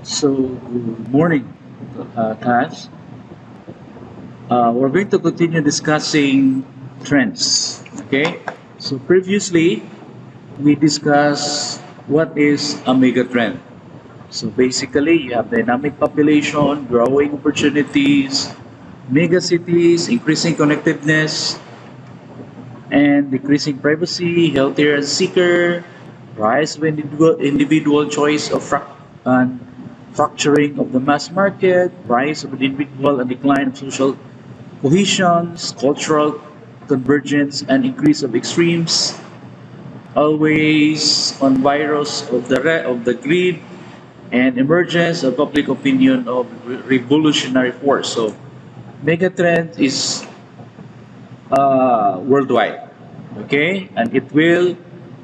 So, good morning, class. We're going to continue discussing trends. Okay. So, previously, we discussed what is a mega trend. So, basically, you have dynamic population, growing opportunities, mega cities, increasing connectiveness, and decreasing privacy, healthier and sicker, rise of individual choice of and fracturing of the mass market, rise of the individual and decline of social cohesions, cultural convergence and increase of extremes, always on virus of the greed and emergence of public opinion of revolutionary force. So megatrend is worldwide, okay, and it will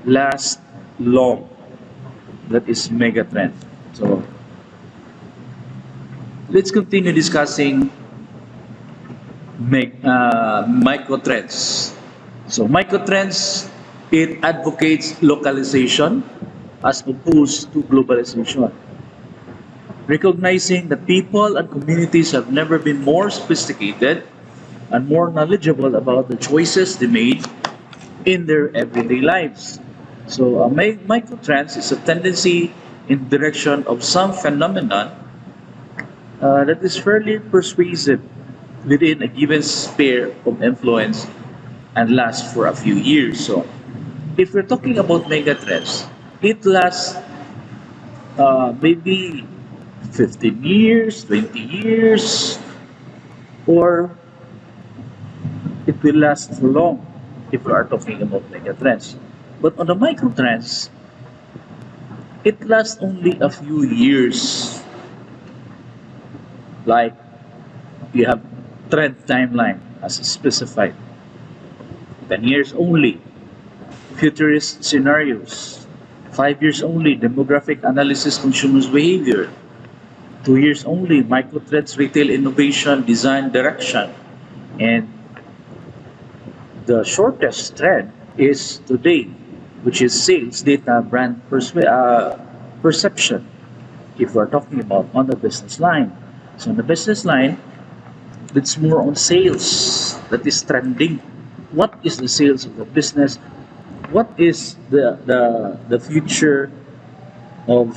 last long. That is megatrend. So let's continue discussing microtrends. So microtrends, it advocates localization as opposed to globalization, recognizing that people and communities have never been more sophisticated and more knowledgeable about the choices they made in their everyday lives. So microtrends is a tendency in direction of some phenomenon that is fairly persuasive within a given sphere of influence and lasts for a few years. So if we're talking about megatrends, it lasts maybe 15 years, 20 years, or it will last for long if we are talking about megatrends. But on the microtrends, it lasts only a few years. Like you have trend timeline as specified, 10 years only, futurist scenarios, 5 years only, demographic analysis, consumers behavior, 2 years only, microtrends, retail innovation, design direction, and the shortest trend is today, which is sales data brand perception, if we're talking about on the business line. So on the business line, it's more on sales that is trending. What is the sales of the business? What is the future of,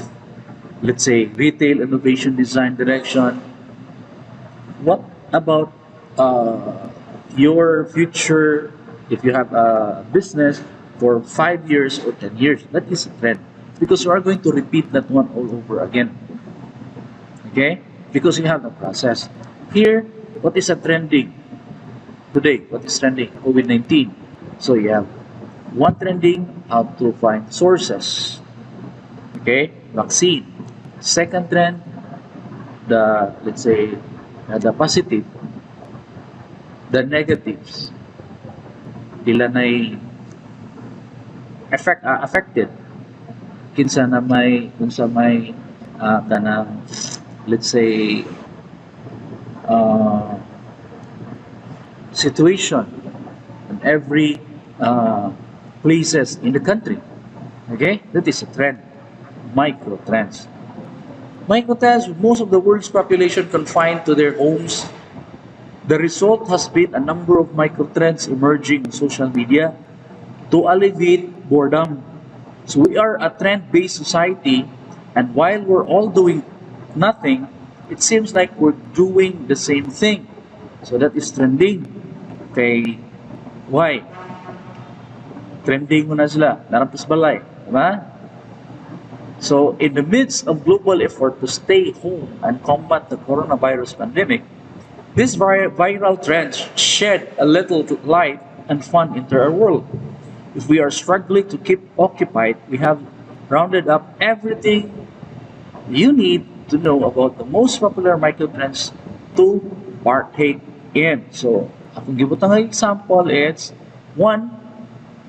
let's say, retail innovation design direction? What about your future if you have a business for 5 years or 10 years? That is a trend because you are going to repeat that one all over again. Okay? Because you have the process. Here, what is a trending today? What is trending? COVID-19. So you have one trending, how to find sources. Okay? Vaccine. Second trend, the, let's say, the positive, the negatives. Ilan ay affected kinsa na may kung sa may kanang, let's say, situation in every places in the country. Okay, that is a trend. Microtrends. Microtrends, with most of the world's population confined to their homes, the result has been a number of microtrends emerging on social media to alleviate boredom. So we are a trend-based society, and while we're all doing nothing, it seems like we're doing the same thing. So that is trending. Okay, why? Trending mo na sila, narampas balay, diba? So in the midst of global effort to stay home and combat the coronavirus pandemic, these viral trends shed a little light and fun into our world. If we are struggling to keep occupied, we have rounded up everything you need to know about the most popular microtrends to partake in. So, akong gibutang example, it's one,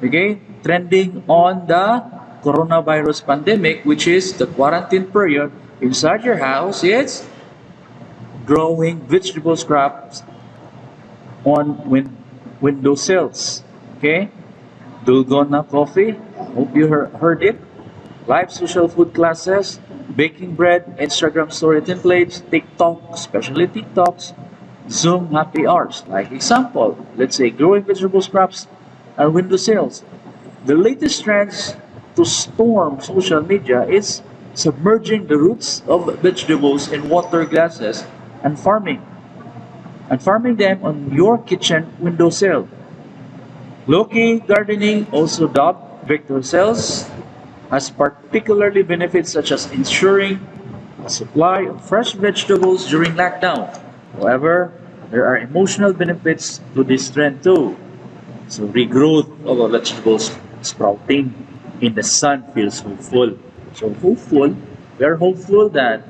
okay, trending on the coronavirus pandemic, which is the quarantine period inside your house. It's growing vegetable scraps on windowsills. Okay, Dulgona coffee. Hope you heard it. Live social food classes, Baking bread, Instagram story templates, TikTok, especially TikToks, Zoom happy hours. Like example, let's say growing vegetable scraps and window sales. The latest trends to storm social media is submerging the roots of vegetables in water glasses and farming them on your kitchen windowsill. Low-key gardening, also dubbed vector cells, has particularly benefits such as ensuring a supply of fresh vegetables during lockdown. However, there are emotional benefits to this trend too. So regrowth of a vegetables sprouting in the sun feels hopeful. So hopeful, we are hopeful that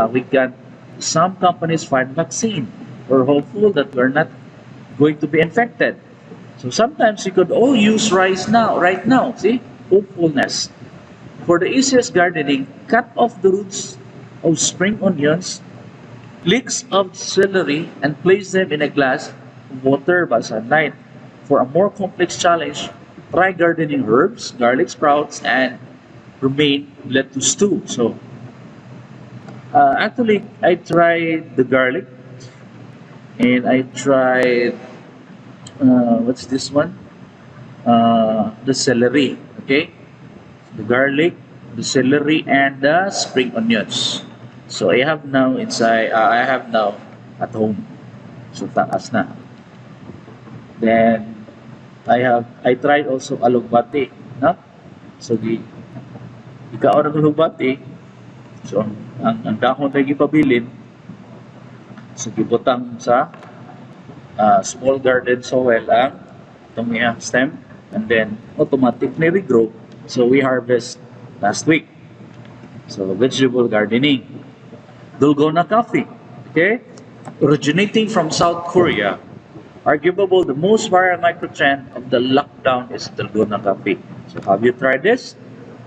we can, some companies find vaccine. We're hopeful that we're not going to be infected. So sometimes you could all use rice now, right now. See, hopefulness. For the easiest gardening, cut off the roots of spring onions, leeks of celery, and place them in a glass of water by sunlight. For a more complex challenge, try gardening herbs, garlic sprouts, and romaine lettuce too. So actually, I tried the garlic, and I tried what's this one? The celery. Okay, the garlic, the celery, and the spring onions. So I have now inside. I have now at home. So taas na. Then I tried also alugbati, no? So ikaw ng alugbati. So ang dahon na gipabilin, so gibutang sa small garden soil ang itong stem, and then automatically regrow. So we harvest last week. So vegetable gardening. Dalgona coffee, okay? Originating from South Korea, arguably the most viral microtrend of the lockdown is Dalgona coffee. So have you tried this?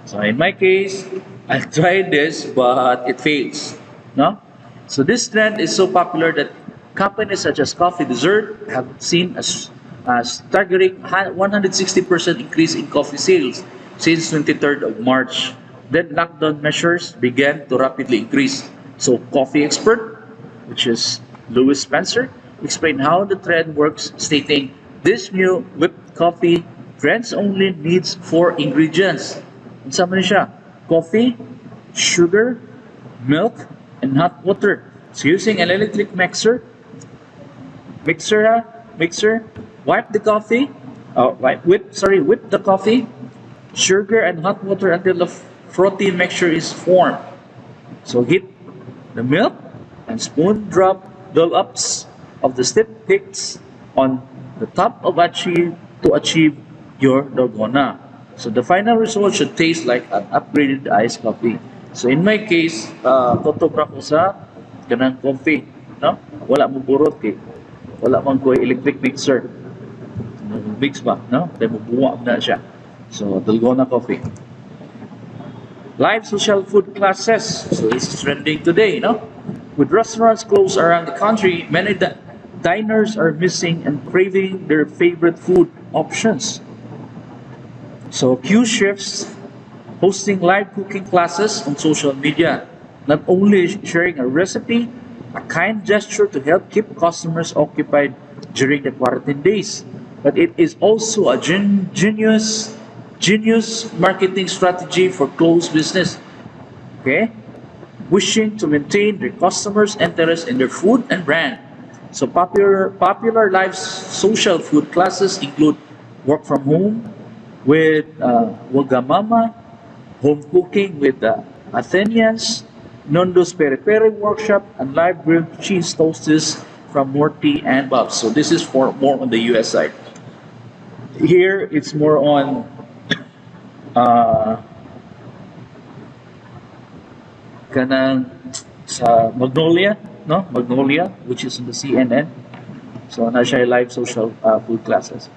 So in my case, I tried this, but it fails. No? So this trend is so popular that companies such as Coffee Dessert have seen a staggering 160% increase in coffee sales since 23rd of March. Then lockdown measures began to rapidly increase. So coffee expert, which is Louis Spencer, explained how the trend works, stating this new whipped coffee trends only needs 4 ingredients. Ang sama siya, coffee, sugar, milk, and hot water. So using an electric mixer, wipe the coffee, whip the coffee, sugar, and hot water until the frothy mixture is formed. So heat the milk and spoon drop dollop-ups of the stiff peaks on the top of to achieve your dalgona. So the final result should taste like an upgraded iced coffee. So in my case, totobra ko sa kanang coffee, no? Wala mo burot kay wala man ko electric mixer. Mix ba, no? Kaya mabuwa na siya. So dalgona coffee. Live social food classes. So this is trending today, no? With restaurants closed around the country, many diners are missing and craving their favorite food options. So Q chefs hosting live cooking classes on social media, not only sharing a recipe, a kind gesture to help keep customers occupied during the quarantine days, but it is also a genius marketing strategy for closed business. Okay? Wishing to maintain their customers' interest in their food and brand. So popular live social food classes include work from home with Wagamama, home cooking with the Athenians, Nondo's Pere Pere workshop, and live grilled cheese toasters from Morty and Bob's. So this is for more on the US side. Here it's more on kanang sa Magnolia, no? Magnolia, which is in the CNN. So na siya live social food classes.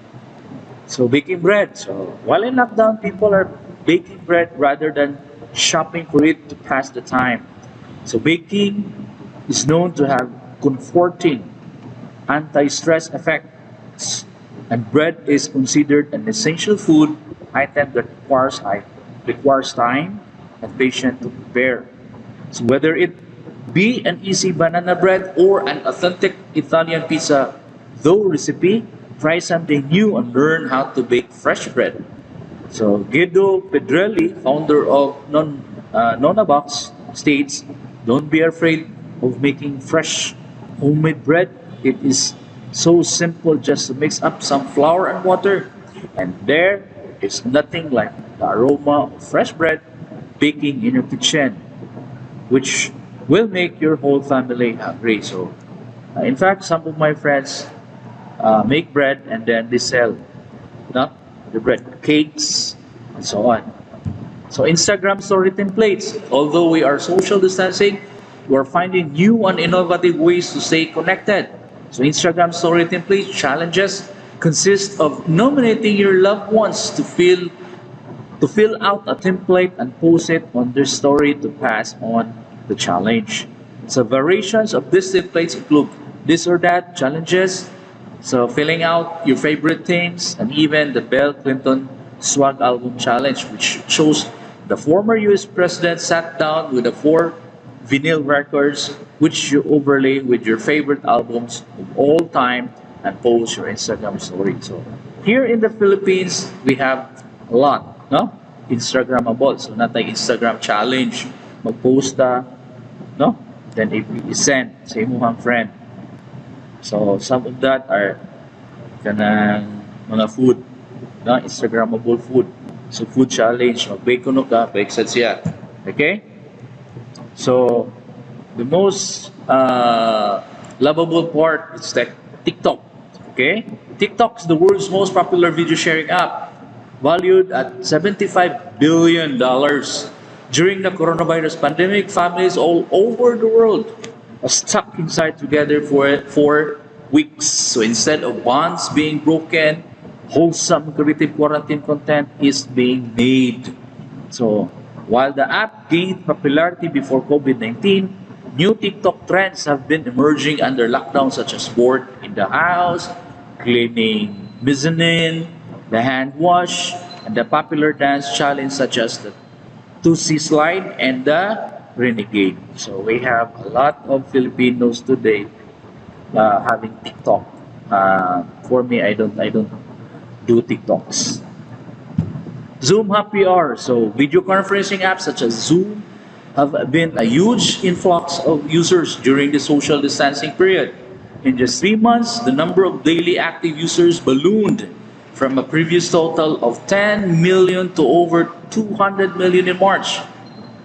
So baking bread. So while in lockdown, people are baking bread rather than shopping for it to pass the time. So baking is known to have comforting anti-stress effects, and bread is considered an essential food item that requires time and patience to prepare. So whether it be an easy banana bread or an authentic Italian pizza dough recipe, try something new and learn how to bake fresh bread. So Guido Pedrelli, founder of Nonabox, states, "Don't be afraid of making fresh homemade bread. It is so simple just to mix up some flour and water, and there is nothing like the aroma of fresh bread baking in your kitchen, which will make your whole family hungry." So, in fact, some of my friends make bread and then they sell not the bread, cakes, and so on. So Instagram story templates. Although we are social distancing, we're finding new and innovative ways to stay connected. So Instagram story templates challenges consist of nominating your loved ones to fill out a template and post it on their story to pass on the challenge. So variations of these templates include this or that challenges, so filling out your favorite themes, and even the Bill Clinton Swag Album Challenge, which shows the former US president sat down with the four vinyl records, which you overlay with your favorite albums of all time and post your Instagram story. So here in the Philippines, we have a lot, no? Instagrammable. So not like Instagram challenge, magposta, no? Then if you send sa imuhang friend. So some of that are kanang mga food, no? Instagrammable food. So food challenge, mag-bake kuno ka, pa-exad siya. Okay? So the most lovable part is like TikTok. Okay? TikTok is the world's most popular video sharing app, valued at $75 billion. During the coronavirus pandemic, families all over the world are stuck inside together for weeks. So instead of bonds being broken, wholesome creative quarantine content is being made. So while the app gained popularity before COVID-19, new TikTok trends have been emerging under lockdown, such as bored in the house, cleaning mezzanine, the hand wash, and the popular dance challenge such as the 2C slide and the renegade. So we have a lot of Filipinos today having TikTok. For me, I don't do TikToks. Zoom happy hour. So video conferencing apps such as Zoom have been a huge influx of users during the social distancing period. In just 3 months, the number of daily active users ballooned from a previous total of 10 million to over 200 million in March.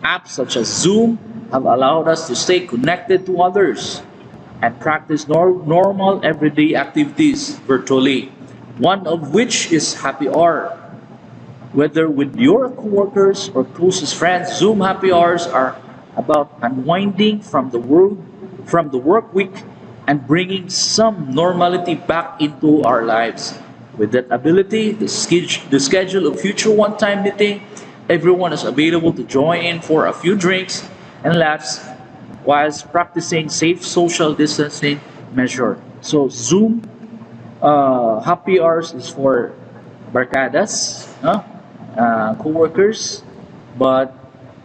Apps such as Zoom have allowed us to stay connected to others and practice normal everyday activities virtually, one of which is happy hour. Whether with your coworkers or closest friends, Zoom happy hours are about unwinding from the work week and bringing some normality back into our lives. With that ability, the schedule of future one-time meeting, everyone is available to join in for a few drinks and laughs whilst practicing safe social distancing measure. So Zoom happy hours is for barcadas, co-workers, but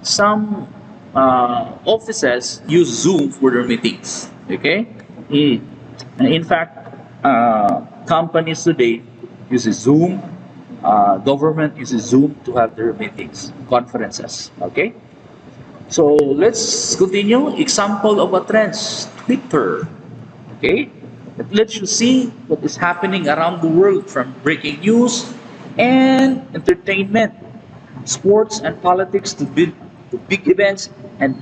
some offices use Zoom for their meetings. Okay, in fact, companies today uses Zoom. Government uses Zoom to have their meetings, conferences. Okay, so let's continue. Example of a trend: Twitter. Okay, it lets you see what is happening around the world, from breaking news and entertainment, sports and politics to big events and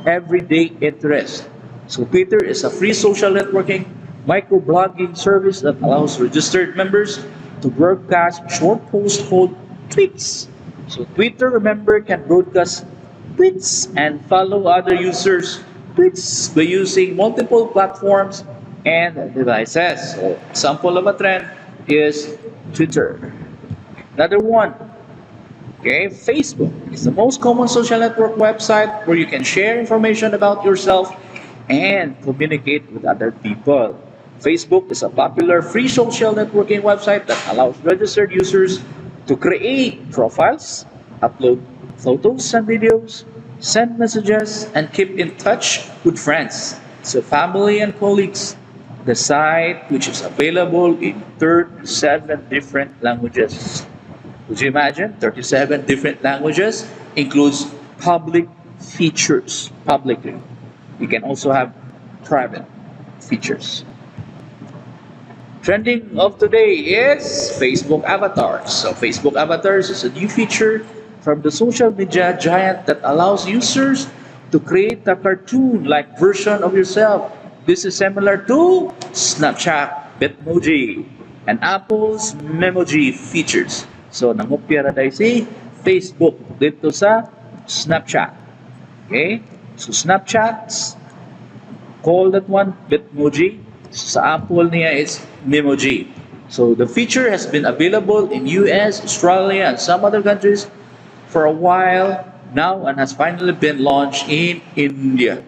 everyday interest. So Twitter is a free social networking microblogging service that allows registered members to broadcast short posts called tweets. So Twitter member can broadcast tweets and follow other users' tweets by using multiple platforms and devices. So example of a trend is Twitter. Another one, okay, Facebook is the most common social network website where you can share information about yourself and communicate with other people. Facebook is a popular free social networking website that allows registered users to create profiles, upload photos and videos, Send messages and keep in touch with friends, so family and colleagues. The site, which is available in 37 different languages. Would you imagine? 37 different languages includes public features, publicly. You can also have private features. Trending of today is Facebook avatars. So Facebook avatars is a new feature from the social media giant that allows users to create a cartoon-like version of yourself. This is similar to Snapchat, Bitmoji, and Apple's Memoji features. So nangopya na tayo si Facebook dito sa Snapchat. Okay? So Snapchat, call that one Bitmoji. Sa Apple niya is Memoji. So the feature has been available in US, Australia, and some other countries for a while now and has finally been launched in India.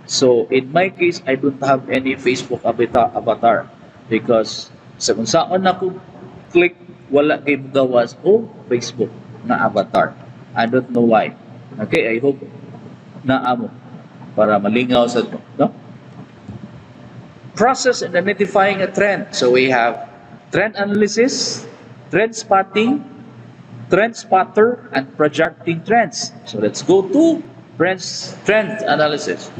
So in my case, I don't have any Facebook avatar because sa kung saan ako click, wala kay gawas o Facebook na avatar. I don't know why. Okay, I hope na amo para malingaw sa no? Process in identifying a trend. So we have trend analysis, trend spotting, trend spotter, and projecting trends. So let's go to trend analysis.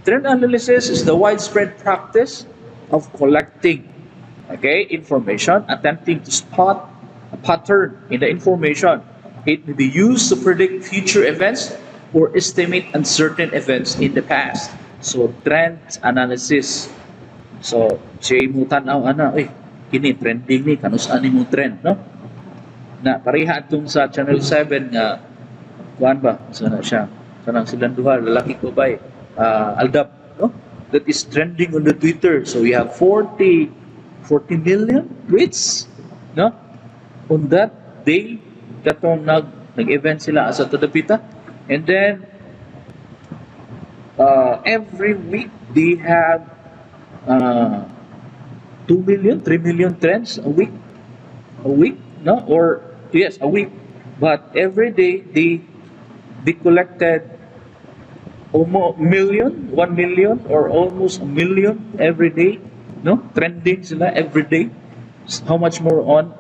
Trend analysis is the widespread practice of collecting information, attempting to spot a pattern in the information. It may be used to predict future events or estimate uncertain events in the past. So trend analysis. So, siya mo tanaw kini trending ni kanus ani mo trend, no? Na pareha atong sa Channel 7 nga kuan ba sana siya. Kanang silang duha lalaki ko bay Aldab, no? That is trending on the Twitter. So we have 40 million tweets, no? On that day katong nag-event sila asa to the pita. And then every week they have 2 million, 3 million trends a week, no? Or yes, a week. But every day they collected almost million, 1 million, or almost a million every day, no? Trending sila every day. How much more on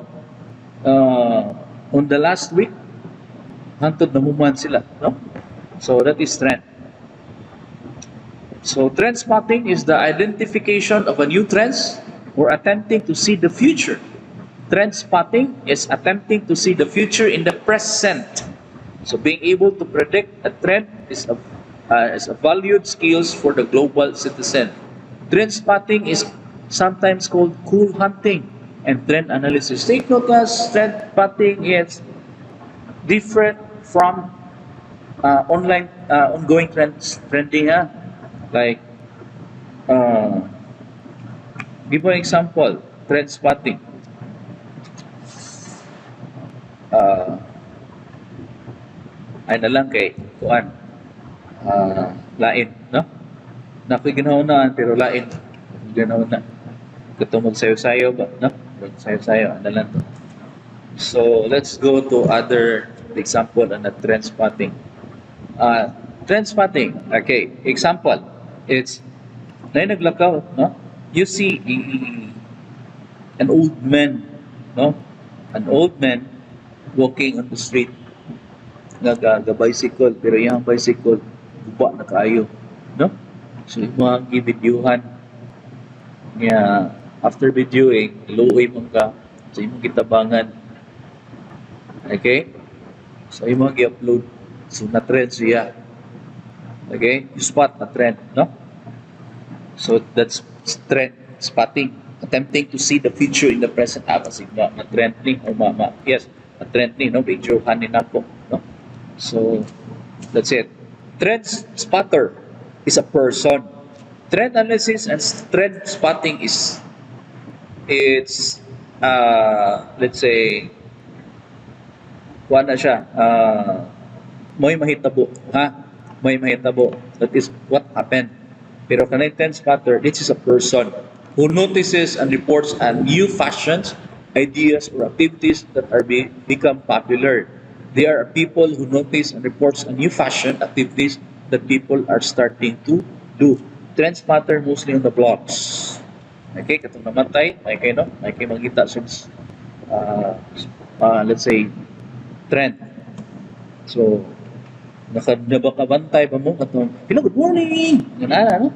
the last week? Hantod na human sila, no? So that is trend. So trend spotting is the identification of a new trends or attempting to see the future. Trend spotting is attempting to see the future in the present. So being able to predict a trend is a valued skills for the global citizen. Trend spotting is sometimes called cool hunting and trend analysis. Take note as trend spotting is different from ongoing trending. Like, give an example, trend spotting. Ay na lang kay kuan, lain, no? Nakoy ginahunaan pero lain. Ginahuna. Katong magsayo-sayo ba, no? Magsayo-sayo, ano lang to. So, let's go to other example on the trend spotting. Trend spotting, okay, example. It's na naglakaw, no? You see an old man, no? An old man walking on the street, bicycle, pero yung bicycle guba na kayo, no? So yung mga gibidyuhan niya, after videoing, luoy mo ka sa imong kitabangan, okay? So yung mga gi-upload, so na-trend siya. Okay, you spot a trend, no? So that's trend spotting, attempting to see the future in the present. Kasi ma-trending or yes, ma-trending, no? Video hanin ako, no? So that's it. Trend spotter is a person. Trend analysis and trend spotting is let's say na siya, may mahitabo, ha? May mahitabo. That is what happened. Pero kanay trend spotter, this is a person who notices and reports on new fashions, ideas, or activities that are become popular. They are people who notice and reports on new fashion activities that people are starting to do. Trends matter mostly on the blogs. Okay, katong namatay, may kayo, no? May kayo makita sa, uh, let's say, trend. So, nabakabantay pa mo, katong, hello, good morning! Ganana, no?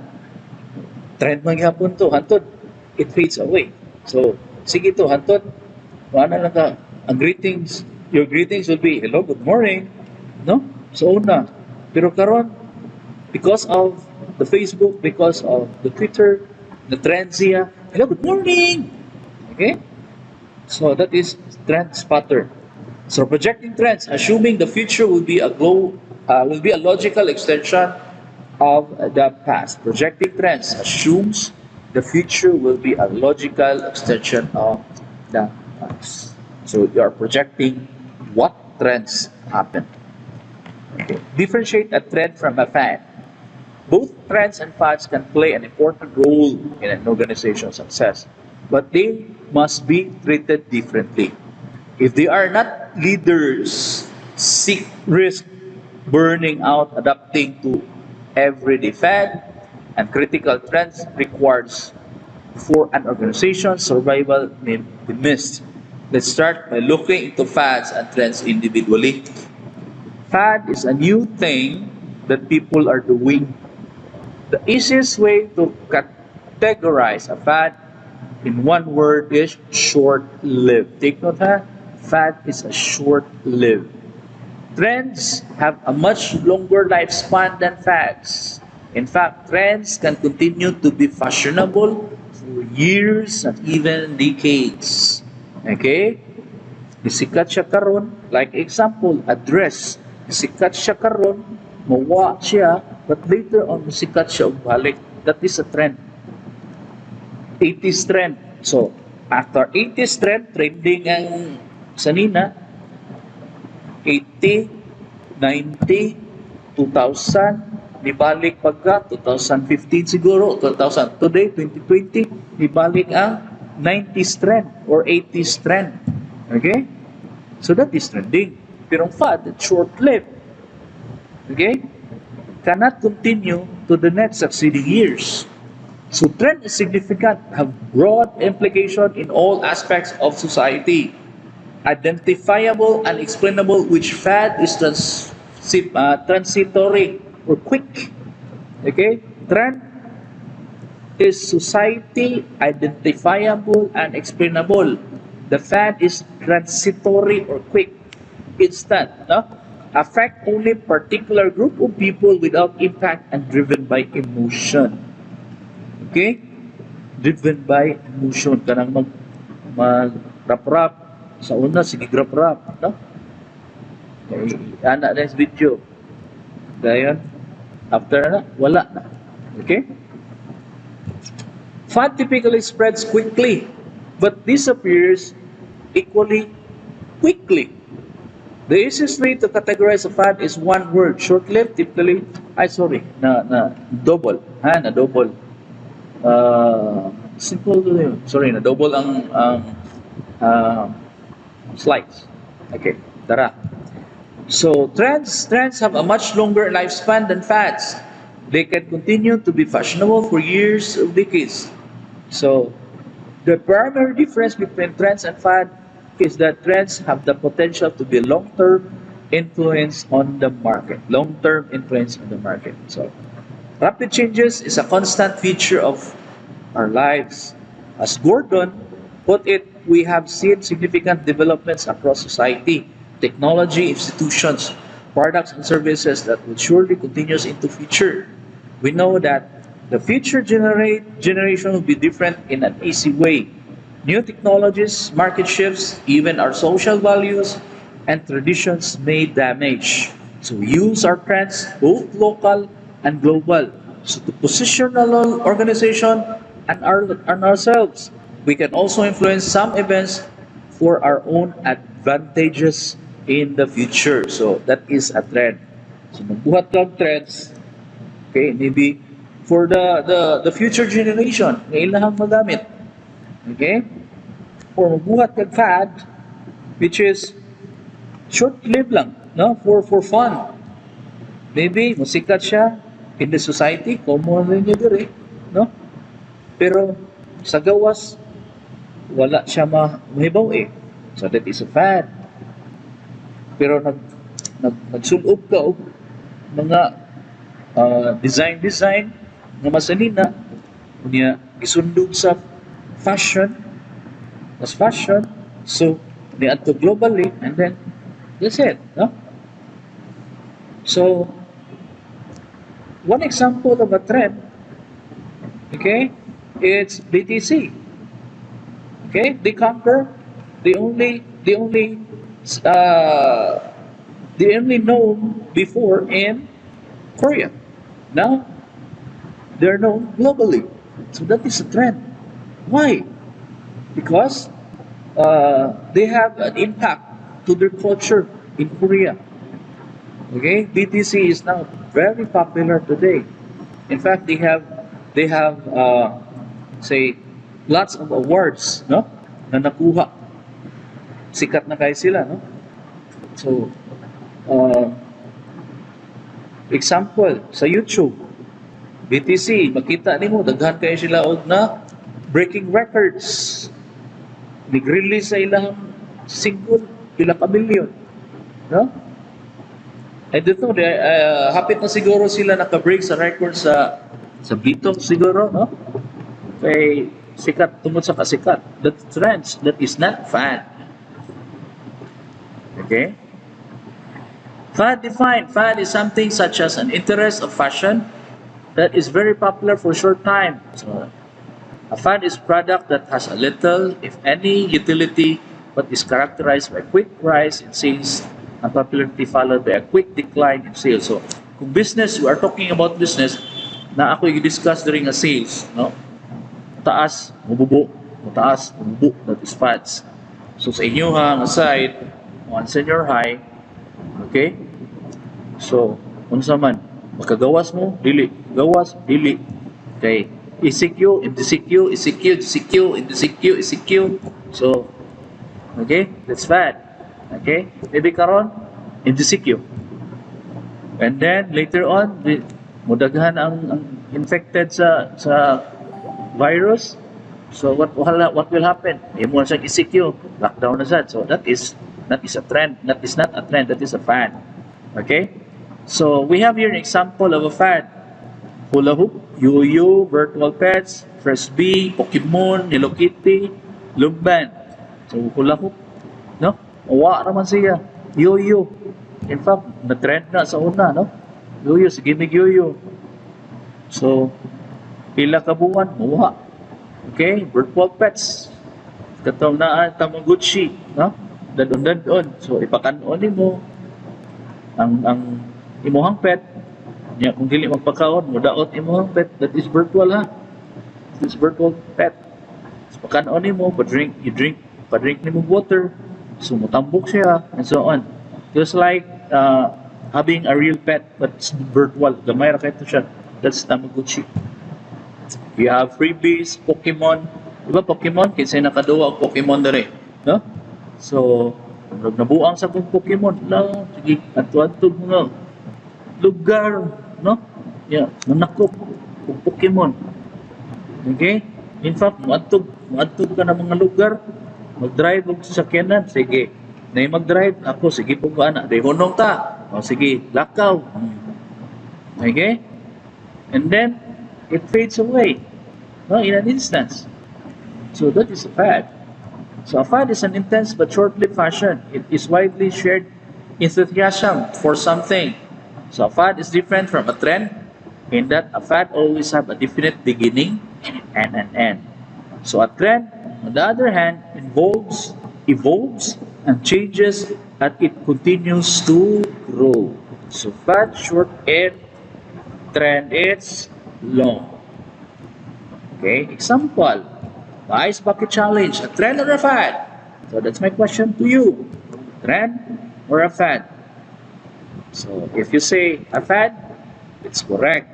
Trend man gihapon to, hantod, it fades away. So, sige to, hantod, wala lang ka, ang greetings, your greetings will be, hello, good morning, no? So, una. Pero karon, because of the Facebook, because of the Twitter, the trends here, hello, good morning! Okay? So, that is trend spotter. So, projecting trends, assuming the future will be a logical extension of the past. Projecting trends assumes the future will be a logical extension of the past. So you are projecting what trends happen. Okay. Differentiate a trend from a fad. Both trends and fads can play an important role in an organization's success, but they must be treated differently. If they are not leaders, seek risk burning out, adapting to everyday fad and critical trends requires for an organization's survival may be missed. Let's start by looking into fads and trends individually. Fad is a new thing that people are doing. The easiest way to categorize a fad in one word is short-lived. Take note ha, fad is a short-lived. Trends have a much longer lifespan than fads. In fact, trends can continue to be fashionable for years and even decades. Okay? Nisikat siya karon, like example, a dress. Nisikat siya karon, mawa siya, but later on, nisikat siya balik. That is a trend. 80s trend. So, after 80s trend, trending ang sanina, 80, 90, 2000, nibalik pagka 2015 siguro, 2000. Today, 2020, nibalik ang 90s trend or 80s trend. Okay? So that is trending. Pero ang fad, it's short-lived. Okay? Cannot continue to the next succeeding years. So trend is significant, have broad implication in all aspects of society. Identifiable and explainable, which fad is transitory or quick. Okay? Trend is society identifiable and explainable. The fad is transitory or quick, instant, no? Affect only particular group of people without impact and driven by emotion. Okay? Driven by emotion. Kanang mag-rap-rap sa una, sige rap-rap, no? Okay. Anak next video. Dayon, after na, wala na. Okay? Fad typically spreads quickly, but disappears equally quickly. The easiest way to categorize a fad is one word, short-lived, typically, na double, ha, na double. Simple yun. Sorry, na double ang slides. Okay, tara. So, trends have a much longer lifespan than fads. They can continue to be fashionable for years or decades. So, the primary difference between trends and fad is that trends have the potential to be long-term influence on the market. Long-term influence on the market. So, rapid changes is a constant feature of our lives. As Gordon put it, we have seen significant developments across society, technology, institutions, products and services that will surely continue into future. We know that the future generation will be different in an easy way. New technologies, market shifts, even our social values and traditions may damage. So we use our trends, both local and global, so to position our organization and ourselves. We can also influence some events for our own advantages in the future. So that is a trend. So magbuhat kang trends, okay, maybe for the future generation, na ilahang magamit. Okay? Or magbuhat kang fad, which is short-lived lang, no? For fun. Maybe musikat siya in the society, common rin niya dire, no? Pero sa gawas, wala siya mahibaw eh. So that is a fad. Pero nagsulob ka og mga design nga masalina niya gisundog sa fashion, as fashion. So niadto globally, and then that's it, no? So one example of a trend, okay, it's BTC. Okay, they conquer, they uh, only known before in Korea. Now they're known globally. So that is a trend. Why? Because they have an impact to their culture in Korea. Okay, BTC is now very popular today. In fact, they have say lots of awards, no? Na nakuha. Sikat na kayo sila, no? So example sa YouTube, BTC, makita nimo daghan kayo sila og na breaking records. Nag-release sa ilang single pila ka milyon, no? Eh dito, hapit na siguro sila naka-break sa record sa Bitong siguro, no? Kay sikat tungod sa kasikat. That trends, that is not fad. Okay? Fad defined. Fad is something such as an interest of fashion that is very popular for a short time. So, a fad is product that has a little, if any, utility, but is characterized by quick rise in sales and popularity followed by a quick decline in sales. So, kung business, we are talking about business, na ako i-discuss during a sales, no? Taas, mabubo. Mataas, mabubo. That is fads. So, sa inyo hang aside, on senior high, okay? So, unsa man, makagawas mo, dili. Gawas, dili. Okay? ECQ, MDCQ, ECQ, DCQ, MDCQ, ECQ. So, okay? That's fad. Okay? Maybe karon, MDCQ. And then, later on, mudaghan ang infected sa virus. So, what will happen? Imo na siyang ECQ. Lockdown na sad. So, that is a trend. That is not a trend. That is a fad. Okay? So, we have here an example of a fad. Hula hoop, yo-yo, virtual pets, frisbee, Pokemon, Hello Kitty, lumban. So, hula hoop, no? Uwa naman siya. Yo-yo. In fact, na-trend na sa una, no? Yo-yo, sige mig yo-yo. So, pila ka buwan, uwa. Okay? Virtual pets. Katong na Tamagotchi, no? Dadon. So, ipakanon mo ang imuhang pet. Ya, kung dili magpakaon, mudaot imuhang pet. That is virtual, ha? That is virtual pet. So, pakanon mo, padrink nimo water. So, mutambok siya, and so on. Just like having a real pet, but it's virtual. Gamay ra kayo siya. That's Tamagotchi. You have freebies, Pokemon. Diba Pokemon? Kasi nakaduwa ang Pokemon dere, no? So, nabuang sa kong Pokemon lang, sige, ato-atog mga lugar, no? Yeah, manakop kong Pokemon. Okay? In fact, maatog ka na mga lugar, mag-drive og sasakyanan, sige. Na mag-drive, ako, sige po ba na, honong ta. O sige, lakaw. Okay? And then, it fades away, no? In an instance. So that is a fad. So a fad is an intense but short-lived fashion. It is widely shared enthusiasm for something. So a fad is different from a trend in that a fad always have a definite beginning and an end. So a trend, on the other hand, evolves and changes as it continues to grow. So fad short and trend is long. Okay, example. The Ice Bucket Challenge, a trend or a fad? So that's my question to you. Trend or a fad? So if you say a fad, it's correct.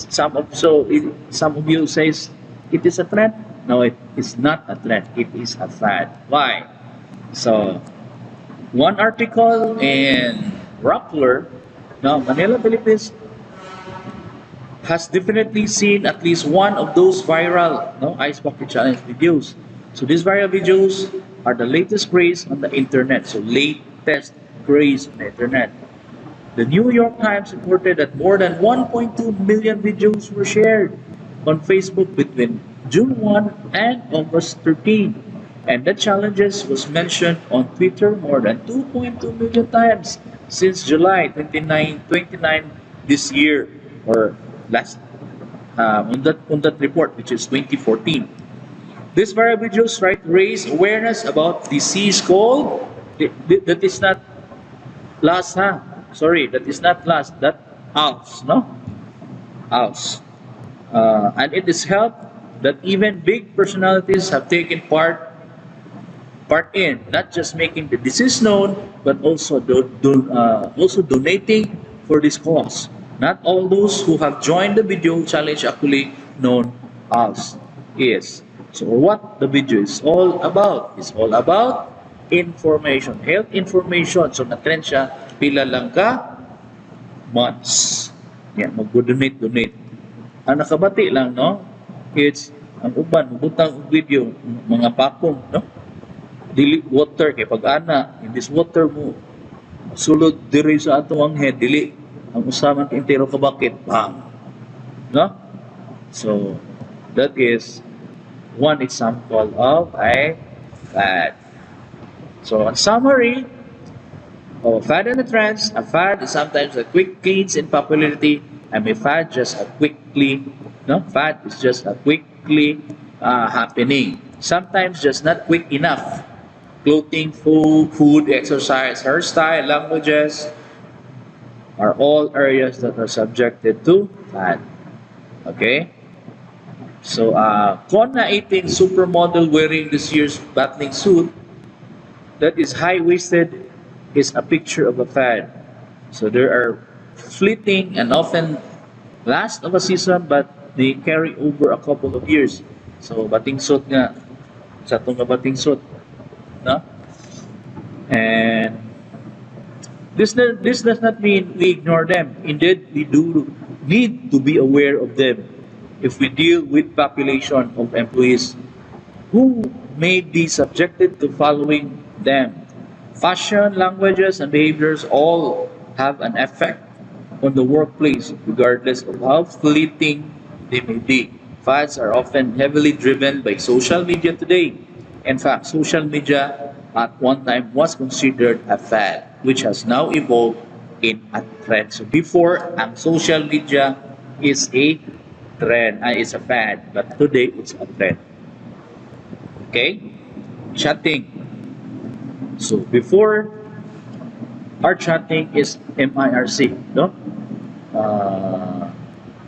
Some of you says it is a trend. No, it is not a trend. It is a fad. Why? So One article in Rappler, now Manila, Philippines, has definitely seen at least one of those viral ice bucket challenge videos. So these viral videos are the latest craze on the internet. So latest craze on the internet. The New York Times reported that more than 1.2 million videos were shared on Facebook between June 1 and August 13. And the challenges was mentioned on Twitter more than 2.2 million times since July 29 this year, or last on that report, which is 2014. These viral videos try to raise awareness about disease called, that is not last, huh? Sorry, that is not last. That ALS, no? ALS. And it is helped that even big personalities have taken part in, not just making the disease known, but also also donating for this cause. Not all those who have joined the video challenge actually known as is. So what the video is all about? It's all about information, health information. So na-trend siya, pila lang ka months. Yan, mag-donate. Ang nakabati lang, no? It's ang uban, butang video, mga pakong, no? Dili water kay pag-ana, in this water mo sulod diri sa ato ang head, dili ang usaman ka entero ka bakit, bang, no? So that is one example of a fad. So in summary of fad and the trends, a fad is sometimes a quick gains in popularity, and a fad just a quickly, no, fad is just a quickly happening, sometimes just not quick enough. Clothing, food, exercise, hairstyle, languages are all areas that are subjected to fad. Okay? So, kung na-18 supermodel wearing this year's bathing suit that is high-waisted is a picture of a fad. So, there are fleeting and often last of a season, but they carry over a couple of years. So, bathing suit nga, sa itong bathing suit, no? And this does not mean we ignore them. Indeed, we do need to be aware of them if we deal with population of employees who may be subjected to following them. Fashion, languages, and behaviors all have an effect on the workplace, regardless of how fleeting they may be. Fads are often heavily driven by social media today. In fact, social media at one time was considered a fad, which has now evolved in a trend. So before, ang social media is a trend, is a fad, but today it's a trend. Okay? Chatting. So before, our chatting is MIRC, no?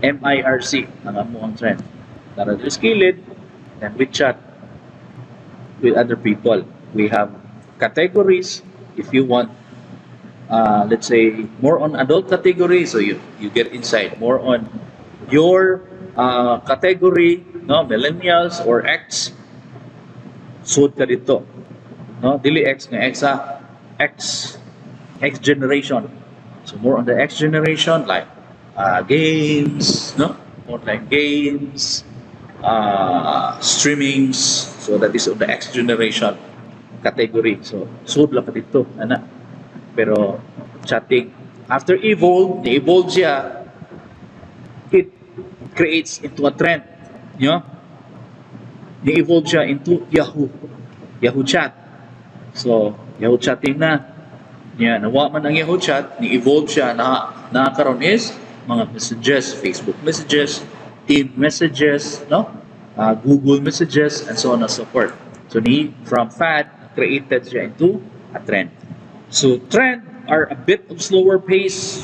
MIRC, ang among trend. Tara sa skilled, then we chat with other people. We have categories. If you want, let's say, more on adult category, so you get inside more on your category, no, millennials or X. Suot ka dito, no, dili X nga X generation. So more on the X generation, like games, no, online games, streamings. So that is of the X generation category. So suod lang ka dito, ana. Pero chatting after evolve siya, it creates into a trend, you know. Ni-evolve siya into Yahoo chat. So Yahoo chatting na. Yan, nawa man ang Yahoo chat, ni-evolve siya na karon is mga messages, Facebook messages, team messages, no? Google messages, and so on and so forth. So from fad, created siya into a trend. So trend are a bit of slower pace,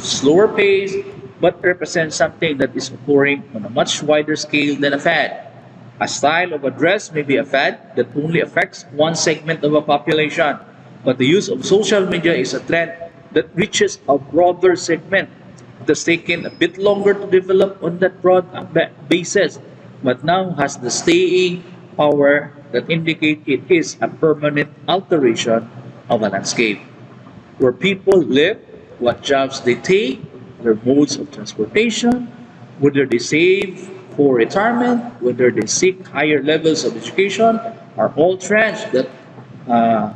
but represent something that is occurring on a much wider scale than a fad. A style of a dress may be a fad that only affects one segment of a population, but the use of social media is a trend that reaches a broader segment. It has taken a bit longer to develop on that broad basis, but now has the staying power that indicate it is a permanent alteration of a landscape. where people live, what jobs they take, their modes of transportation, whether they save for retirement, whether they seek higher levels of education, are all trends that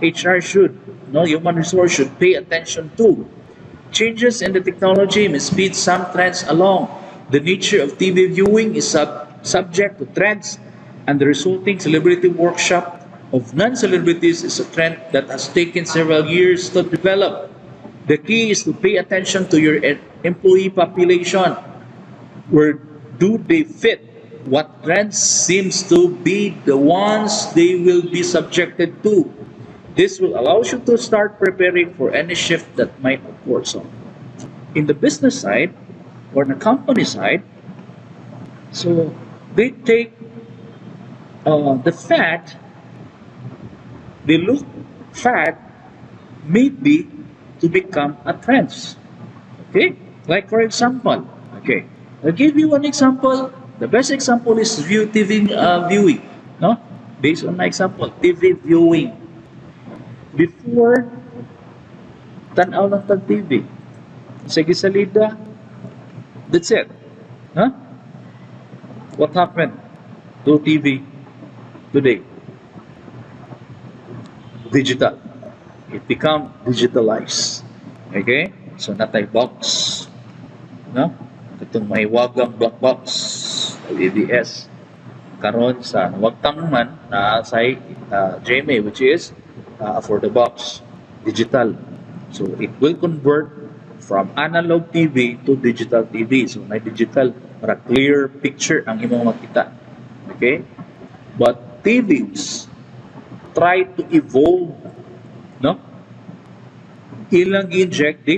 HR should, no, human resource should pay attention to. Changes in the technology may speed some trends along. The nature of TV viewing is subject to trends, and the resulting celebrity workshop of non-celebrities is a trend that has taken several years to develop. The key is to pay attention to your employee population. Where do they fit? What trends seems to be the ones they will be subjected to? This will allow you to start preparing for any shift that might occur. So, in the business side or the company side, so they take the fat, they look fat maybe to become a trend. Okay, like for example, okay, I'll give you one example. The best example is TV viewing. No, based on my example, TV viewing. Before, tanaw lang tag TV. Sige salida, that's it. Huh? What happened to TV today? Digital. It become digitalized. Okay? So natay box. No? Itong may wagang black box, ABS. Karon sa wagtang man na say GMA, which is for the box, digital. So it will convert from analog TV to digital TV. So na digital para clear picture ang imong makita. Okay? But TVs try to evolve, no? They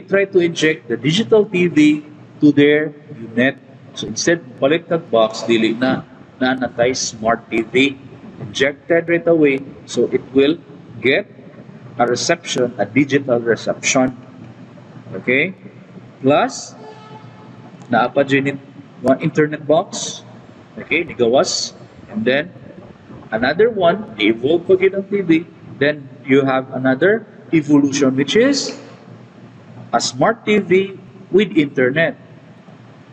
try to inject the digital TV to their unit. So instead, balik kag box, dili na natay smart TV. Injected right away, so it will get a reception, a digital reception. Okay? Plus, naapa dyan one internet box. Okay, nigawas. And then, another one, evolve pag yun ang TV. Then, you have another evolution, which is a smart TV with internet.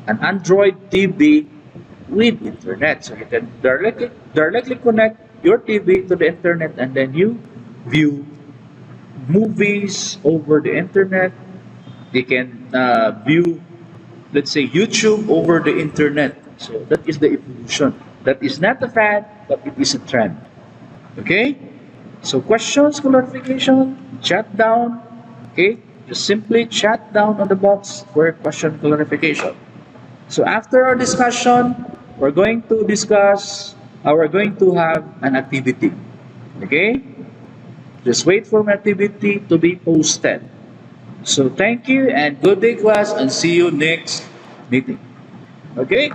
An Android TV with internet. So you can directly connect your TV to the internet, and then you view movies over the internet. They can view, let's say, YouTube over the internet. So that is the evolution. That is not a fad, but it is a trend. Okay? So questions, clarification, chat down. Okay? Just simply chat down on the box for question clarification. So after our discussion, we're going to have an activity. Okay? Just wait for my activity to be posted. So thank you and good day class, and see you next meeting. Okay?